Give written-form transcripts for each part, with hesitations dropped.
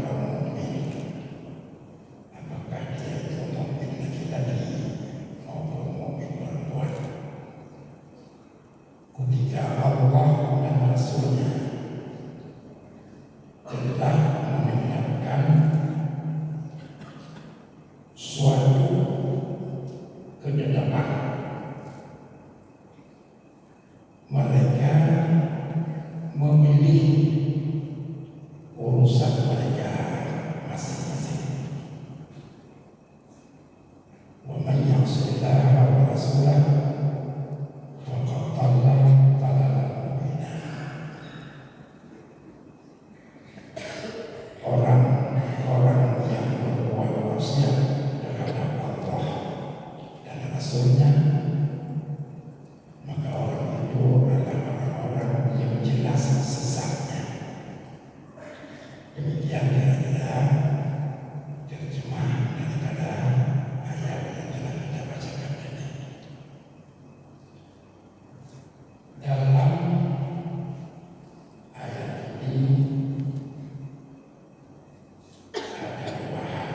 orang mukmin, apakah dia itu mukmin laki-laki maupun mukmin perempuan. Ketika Allah dan Rasulnya telah mengingatkan suatu kededapan, mereka memilih urusan mereka masing-masing. Wa man ya'sillaha wa rasulahu faqad dhalla dhalalan mubina. Orang-orang yang berbuat maksiat terhadap Allah dan Rasulnya, maka orang itu adalah orang-orang yang jelas sesatnya. Demikian kira-kira terjemahan daripada ayat yang telah kita bacakan tadi. Dalam ayat ini ada dua hal,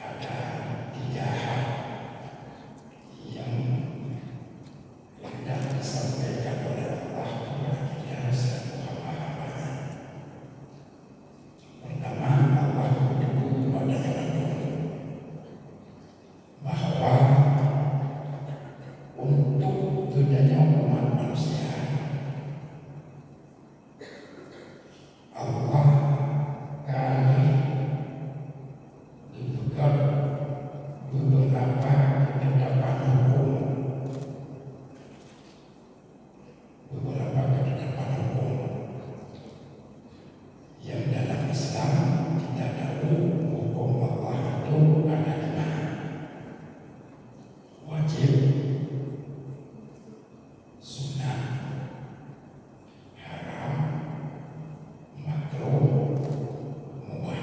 ada tiga hal yang hendak disampaikan oleh Allah kepada kita selaku hamba-hambanya. Pertama, Allah menyebut kepada kita bahwa untuk gunanya umat manusia, Allah kali dibuat beberapa ketetapan hukum, yang dalam Islam kita tahu hukum Allah itu ada lima: wajib, sunnah, haram, makruh, mubah.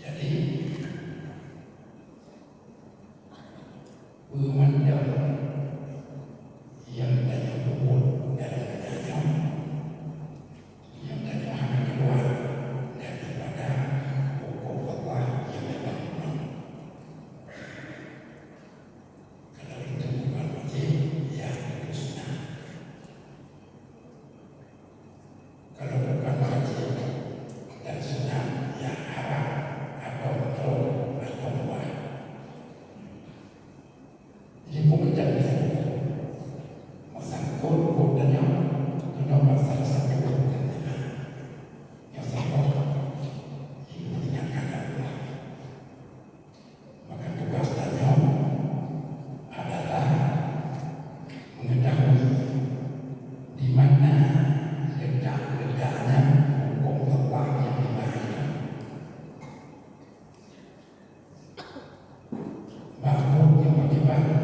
Jadi memandang yang tanya hukum dalam keadaan yang tanya hanya keluar daripada hukum Allah yang memang. Kalau itu bukan wajib, ya itu sunnah. Kalau bukan wajib dan sunnah, ya haram atau makruh atau mubah. Jadi bukan masangkut kodanya kenapa salah satu kodanya yang sama ini mengingatkan Allah. Maka tugas tanya adalah mengetahui di mana letak-letaknya hukum Allah yang dibahagi. Bangun yang bagaimana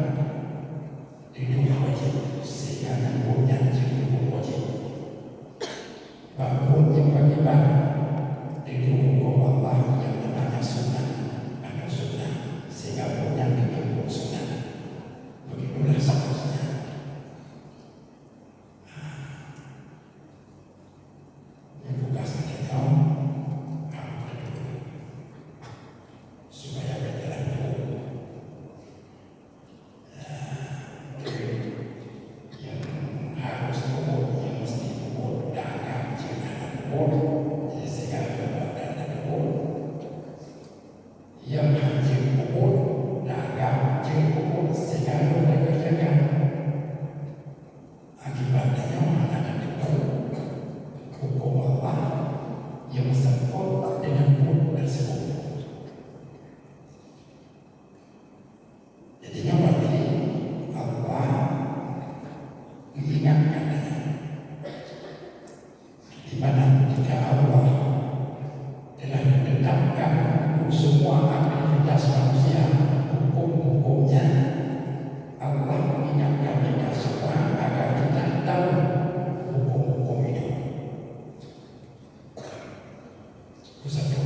itu wajib, sehingga bangunnya jadi wajib. Bangun yang bagaimana itu hukum Allah yang namanya sunnah, ada sunnah, sehingga bangunnya jadi hukum sunnah. Begitulah seterusnya. Ini tugas kita supaya berjalan dulu. Yang harus kubur, yang mesti kubur, dagang, jangan kubur, jadi segala perbuatan dan kubur. Yang haji kubur, dagang, jangan kubur, segala perbuatan. Akibatnya akan dikubur hukum Allah yang sempurna dengan kubur tersebut. Jadinya berarti Allah mengingatkan di mana jika Allah telah menetapkan semua aktivitas manusia, hukum-hukumnya, Allah mengingatkan kita semua agar kita tahu hukum-hukum itu. Itu satu.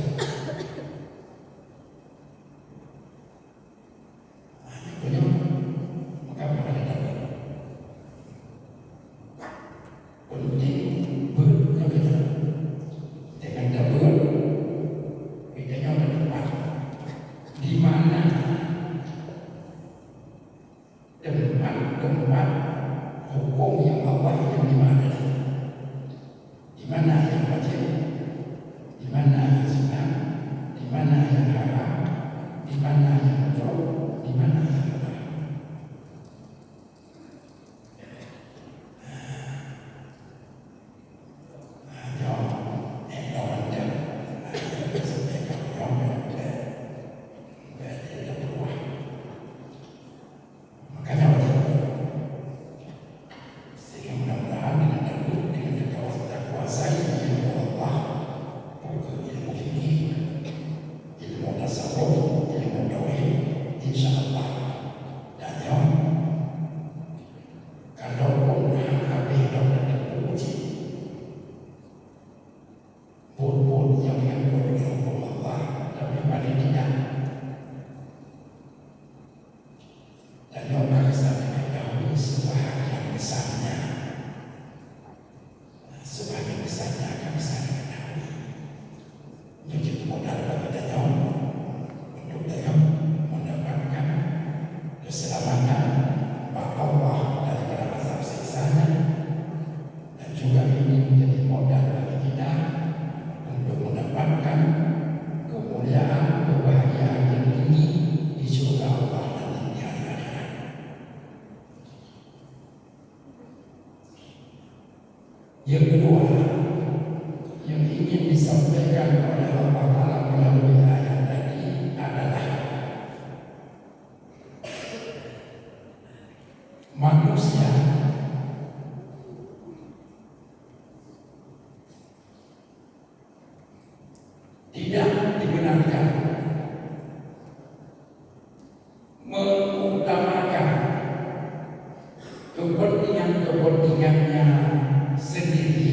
Maka pada penting mana yang wajib, di mana yang sunnah, di mana yang haram, di mana yang makruh, di mana yang haram. Yang kedua yang ingin disampaikan oleh Allah Ta'ala melalui ayat tadi adalah manusia tidak dibenarkan mengutamakan kepentingannya sendiri,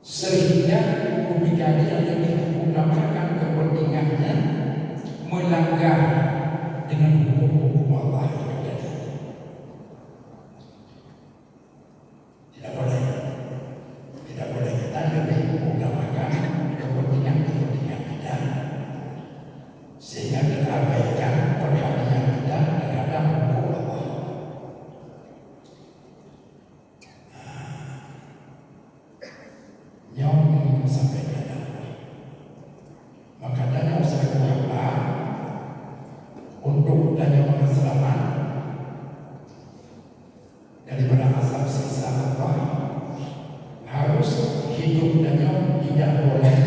sehingga ketika dia lebih mengutamakan kepentingannya melanggar dengan hukum-hukum Allah itu tadi. Tidak boleh kita lebih mengutamakan kepentingan kita sehingga terabaikan perhatian kita terhadap hukum Allah. Yang ingin sampaikan maka tanya usaha hamba untuk tanya selamat daripada azab siksa Allah, harus hidup tanya tidak boleh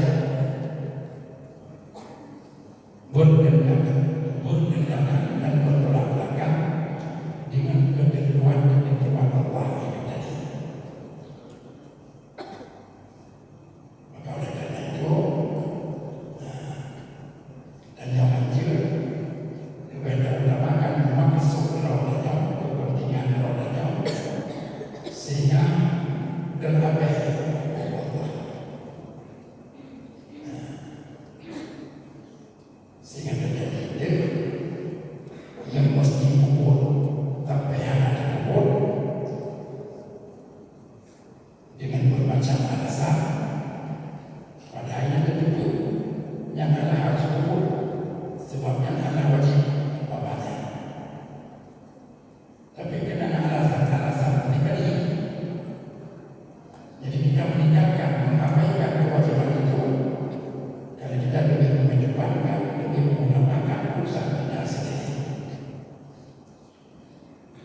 berdendangan dan bertolak belakang dengan ketentuan Allah itu tadi.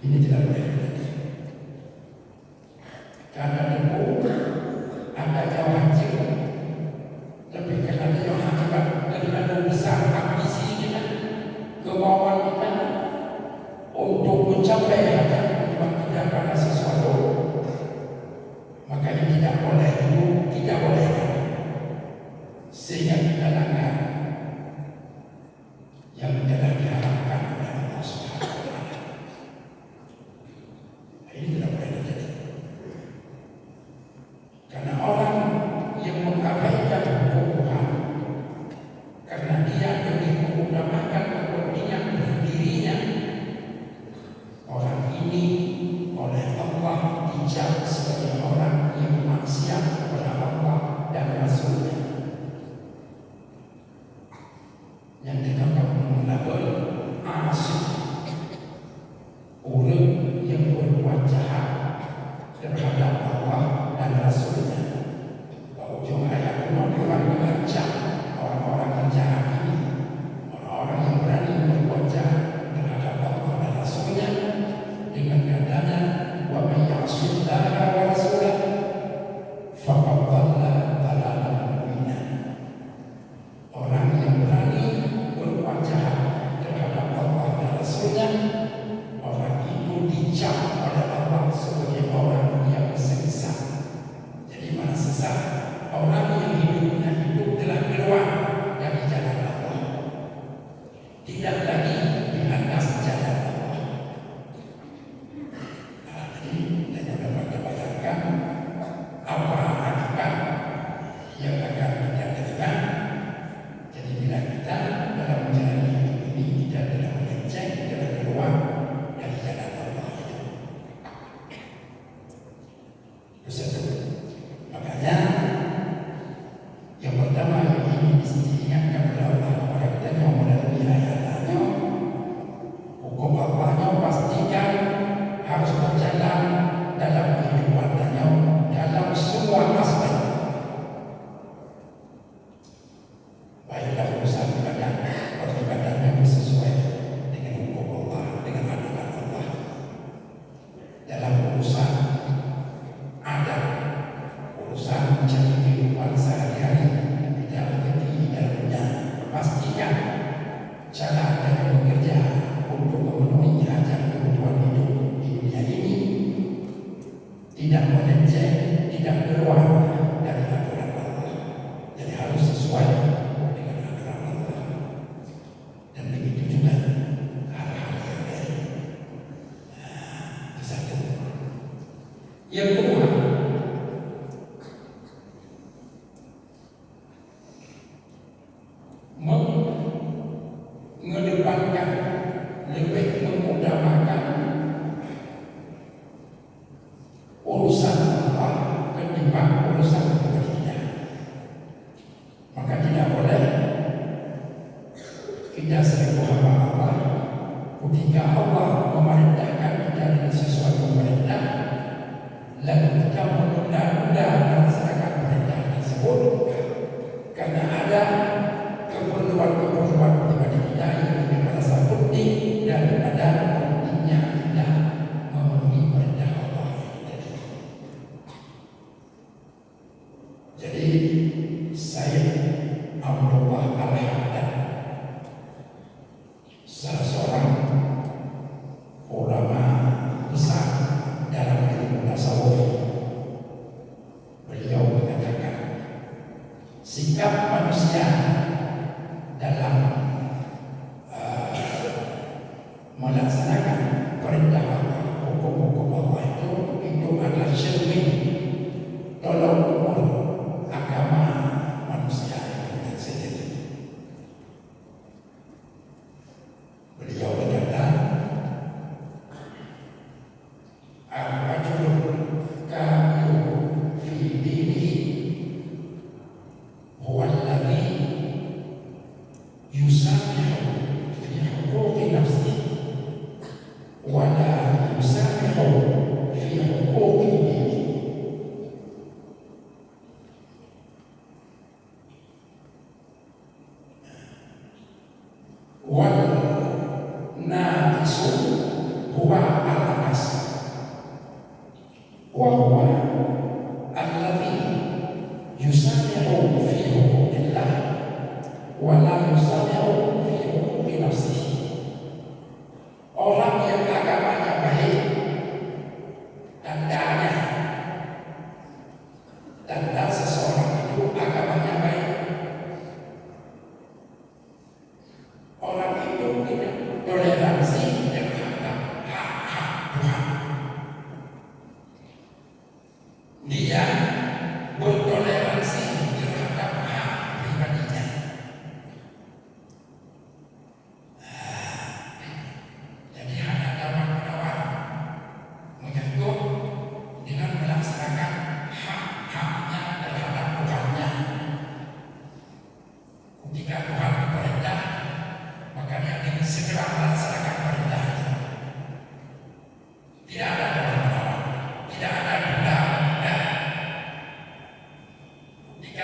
Ini tidak boleh terjadi. Karena itu adanya wajib, tapi karena dia akibat daripada besar ambisi kita, kemauan kita untuk mencapai hajat tidak pada sesuatu, makanya tidak boleh sehingga kita langgar yang telah diharapkan oleh Allah Subhanahu wa Ta'ala. Ini tidak boleh terjadi. Karena orang yang mengabaikan hukum Tuhan karena dia lebih mengutamakan kepentingan dirinya, orang ini oleh Allah dicap sebagai orang yang maksiat kepada Allah dan Rasul-Nya. diingatkan oleh Allah kepada kita yang melalui ayatannya. Hukum Allahnya pastikan harus berjalan dalam kehidupannya dalam semua aspek. Baiklah urusan peribadatannya sesuai dengan hukum Allah, dengan aturan Allah. Dalam urusan adat, urusan mencari kehidupan sehari-hari, tidak rezeki dalamnya, pastikan cara Anda bekerja untuk memenuhi hajat kebutuhan hidup di dunia ini tidak melenceng, tidak keluar dari aturan Allah. Jadi harus sesuai dengan aturan Allah. Dan begitu juga hal-hal yang lain. Itu satu. Yang kedua, mengedepankan, lebih mengutamakan urusan Allah ketimbang urusan dunia. Maka tidak boleh kita sebagai hamba Allah, ketika Allah memerintahkan kita dengan sesuatu perintah, lalu kita menunda-nunda melaksanakan perintah tersebut karena ada keperluan pribadi kita yang lebih merasa penting daripada pentingnya kita memenuhi perintah Allah. Jadi saya Abdullah Al-Haddad, salah seorang ulama besar dalam ilmu tasawuf, beliau mengatakan sikap manusia dalam melaksanakan perintah Allah, hukum-hukum Allah itu adalah cermin tolong ukur agama manusia yang sendiri. Beliau berkata, ar-rajulul kamilu fi dinihi huwa alladhi yusamihu fi huquqi nafsihi wa la yusamihu fi huquqi dinihi. Wal naqisu huwa al-aqas wa huwa alladhi yusamihu fi huquqillah wa la yusamihu fi huquqi nafsihi. Orang yang agamanya baik, tanda seseorang itu agamanya baik. Orang itu tidak toleransi terhadap hak-hak Tuhan. Dia bertoleransi terhadap hak pribadinya. Jadi ada tawar-menawar menyentuh dengan melaksanakan hak-haknya terhadap Tuhannya. Ketika Tuhan berperintah, maka dia ingin segera melaksanakan perintah itu. Tidak ada tawar-menawar, tidak ada benda-benda. Ketika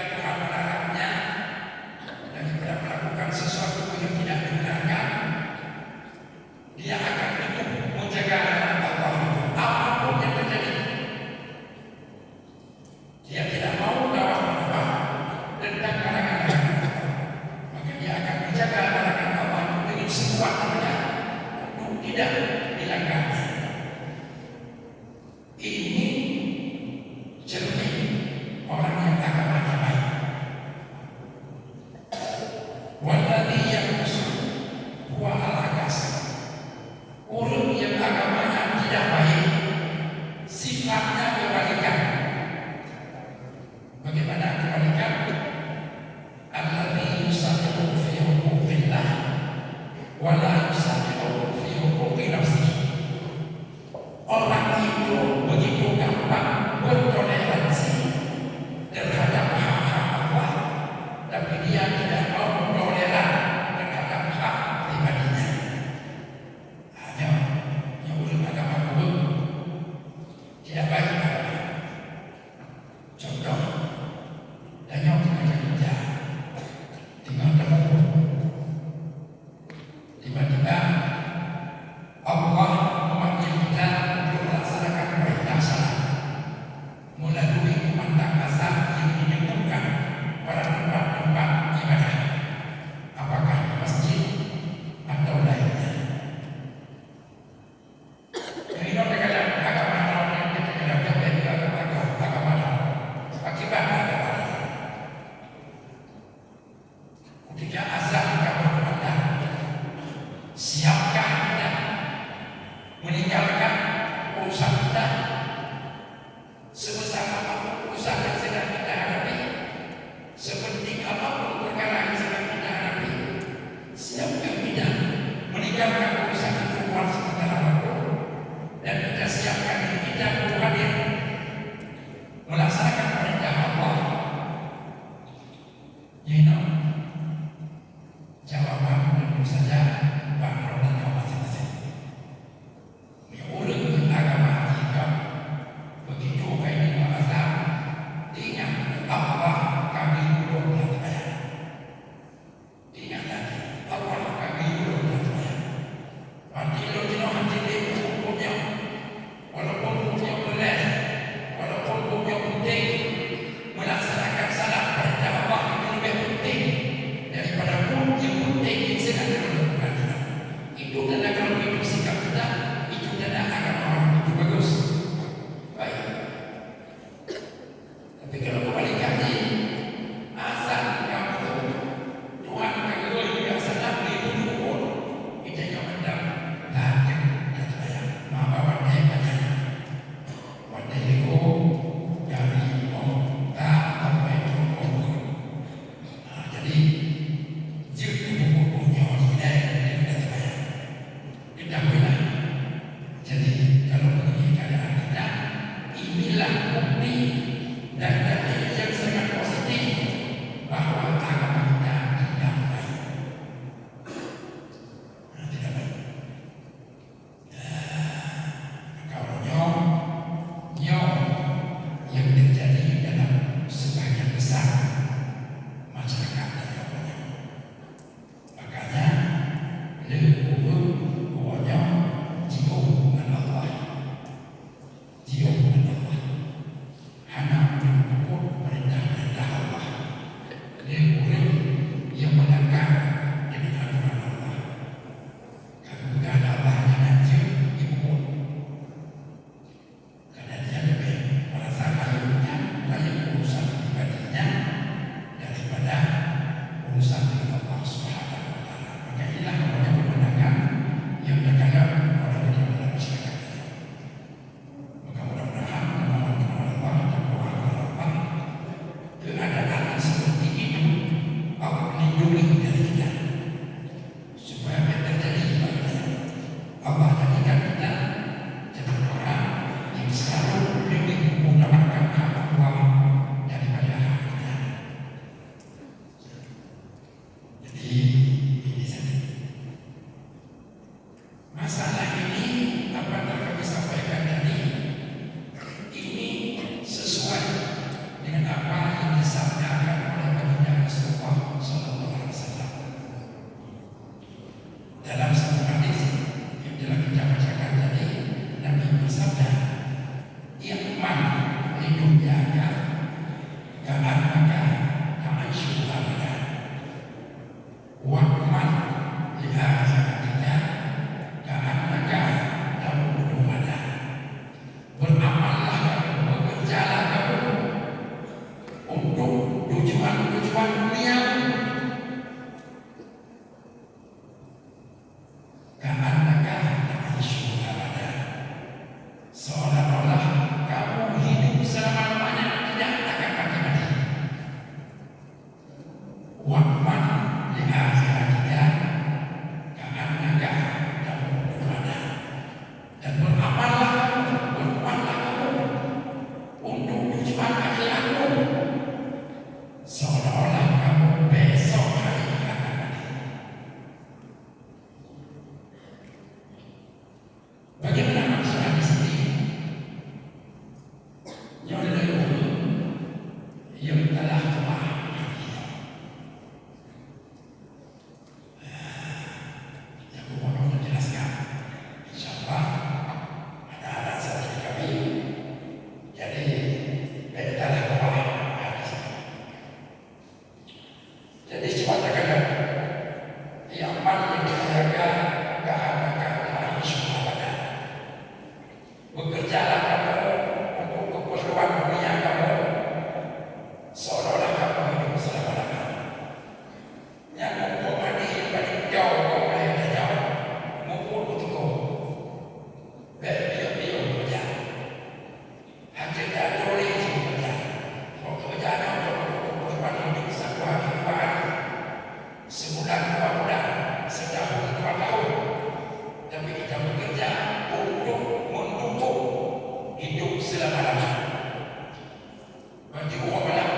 Menjual malam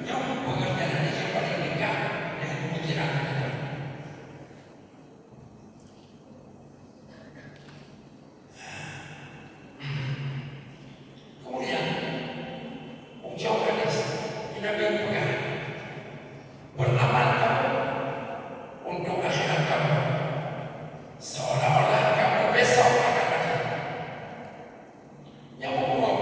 yang pengertian yang paling dekat dengan pemikiran kita. Kemudian ucapan Nabi pegang, beramal kamu untuk akhirat kamu, seolah-olah kamu besok akan mati. Yang umum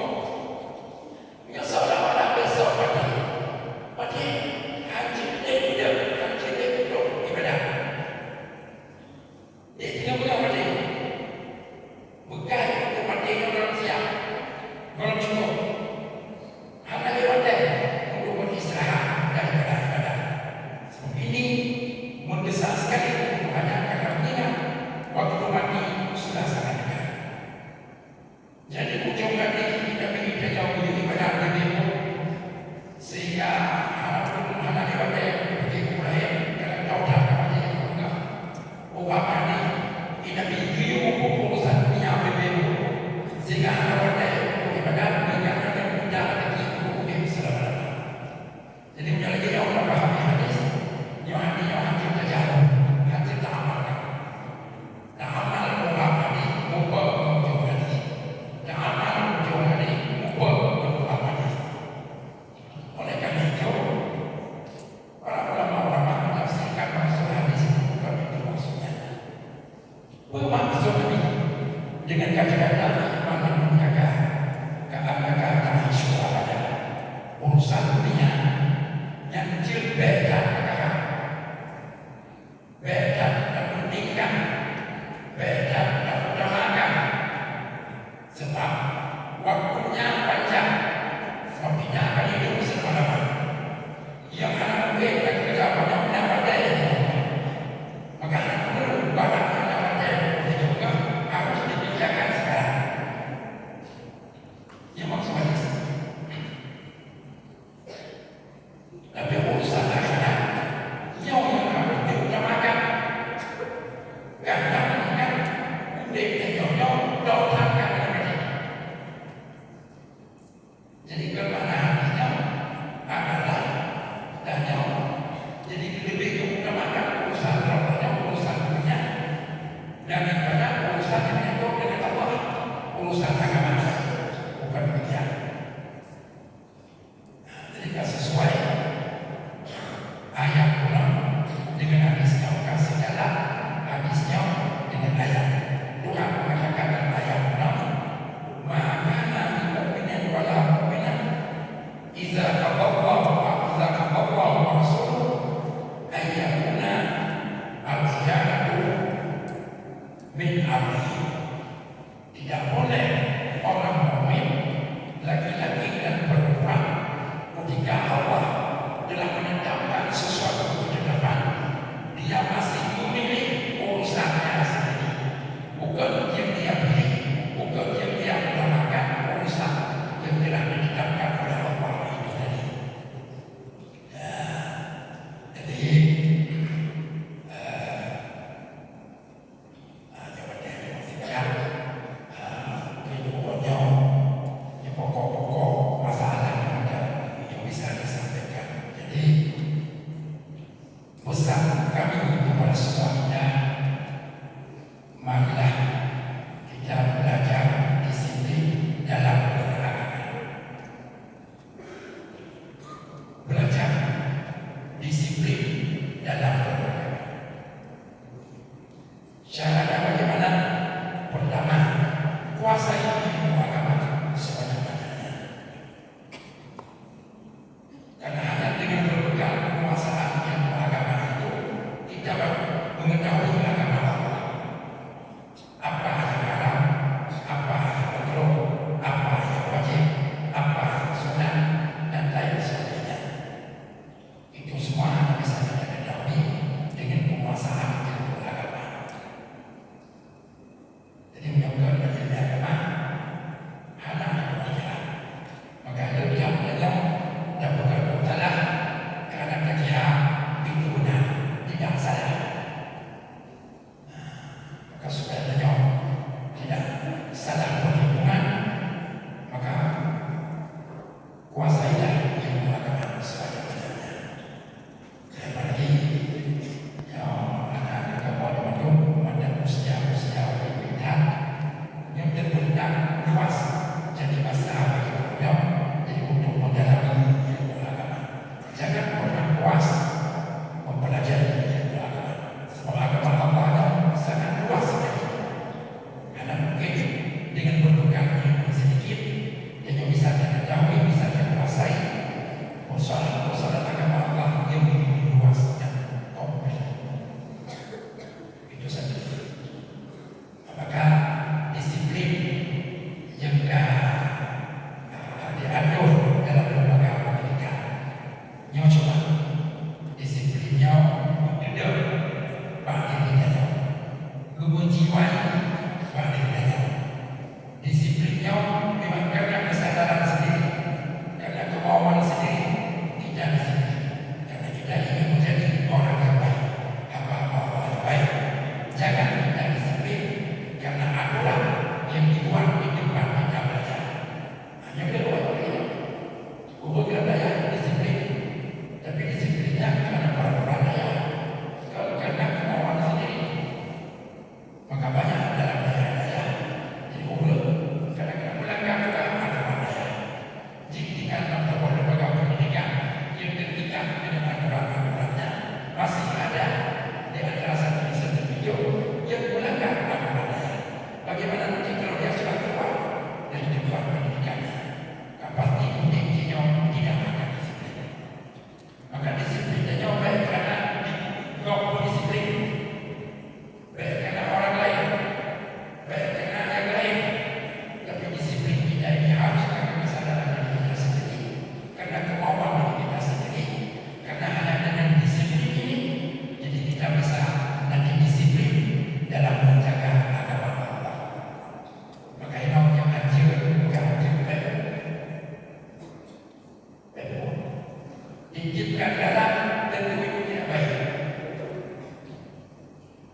Pinjamkan darah dan duit tidak baik.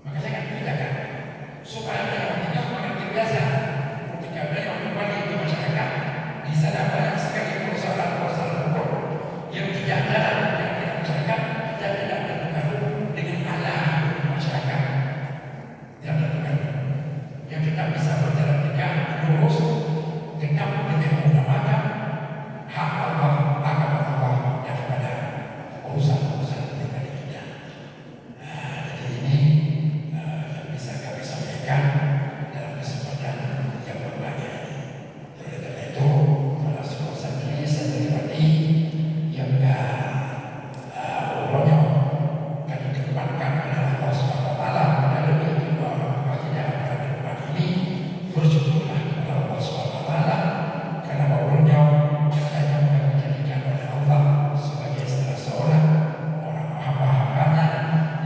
Maka saya akan bedakan supaya mereka tidak mengerti biasa ketika mereka kembali ke masyarakat. Di sana banyak sekali persoalan-persoalan hukum yang tidak dalam masyarakat dan tidak terpengaruh dengan alam masyarakat. Tidak terpengaruh. Yang kita bisa berjalan tegak lurus, tetap dengan menggunakan hak Allah, agama Allah daripada urusan-urusan pribadi kita. Jadi ini yang bisa kami sampaikan dalam kesempatan yang berbahagia ini. Oleh karena itu, para sponsor ini saya terima yang umrohnya kami kedepankan adalah Allah Subhanahu Wa Taala. Pada lebih kedua orang tua kita pada tempat ini bersyukurlah kepada Allah Subhanahu Wa Taala karena umrohnya yang kami jadikan oleh Allah sebagai salah seorang orang hamba-hambanya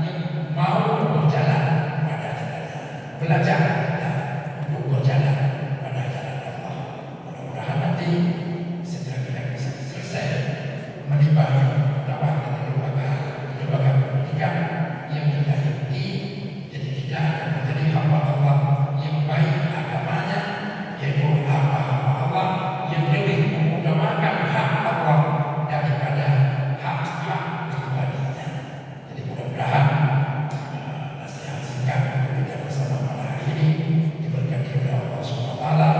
yang mau berjalan pada jalannya, belajar untuk berjalan pada jalan Allah. Mudah-mudahan nanti setelah kita bisa selesai menimba dakwah dari lembaga pendidikan yang kita ikuti, jadi kita akan menjadi hamba Allah yang baik agamanya, yaitu hamba-hamba Allah yang lebih mengutamakan hak Allah daripada hak-hak pribadinya. Jadi mudah-mudahan nasihat singkat yang kita bersama pada hari ini diberkati oleh Allah Subhanahu Wa Taala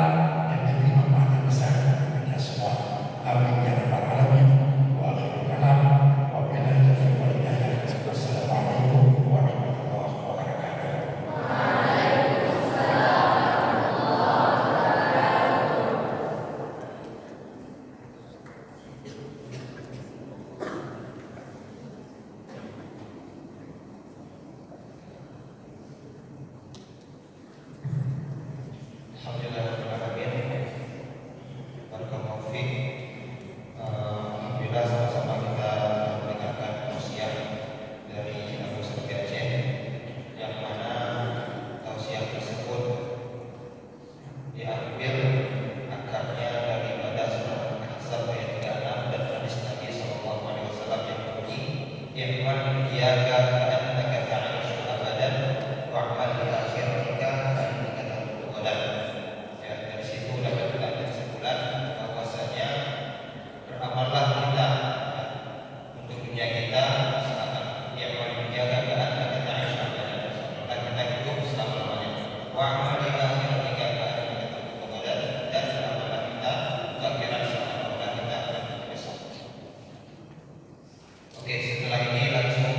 dan diberi manfaat yang besar untuk kita semua. Amin ya rabbal alamin. Wa akhiru kalam wa billahi taufiq wal hidayah. Wassalamualaikum warahmatullahi wabarakatuh. Alhamdulillahirrahmanirrahim. Barakallahu fiik. Alhamdulillah sama-sama kita mendengarkan tausiah dari Abu Sufyan Aceh, yang mana tausiah tersebut diambil akarnya daripada surah Al-Ahzab ayat 36 dan hadis Nabi sallallahu alaihi wasallam yang berbunyi, "I'mal iyyaka ka'annaka ta'ishu abadan wa'mal li akhiratika ka'annaka tamutu ghadan." Ya, dari situ dapat kita ambil kesimpulan bahwasanya beramallah kita untuk dunia kita seakan iyyaka ka'annaka ta'ishu abadan, seolah kita hidup selama-lamanya. Wa'mal li akhiratika ka'annaka tamutu ghadan, dan beramallah kita untuk akhirat seolah kita akan mati besok. Oke, setelah ini langsung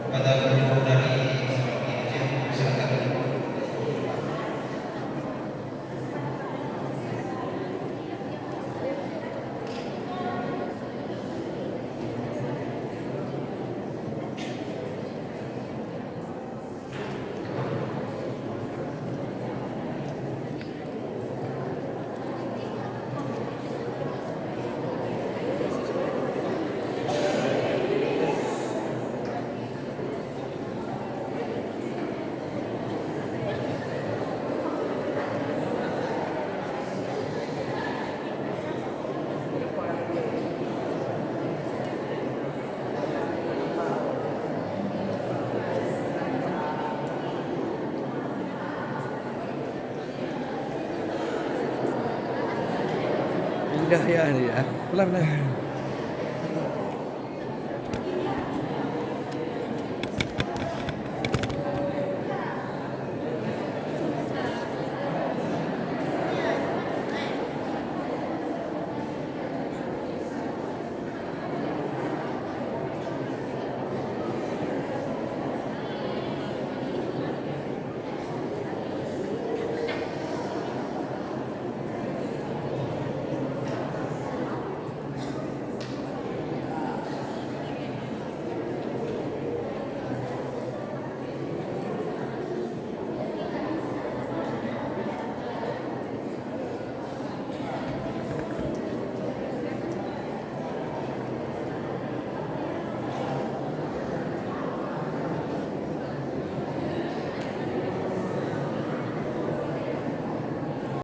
Pada guru dari seperti itu, silakan. Indah ya ini ya. Pelan-pelan.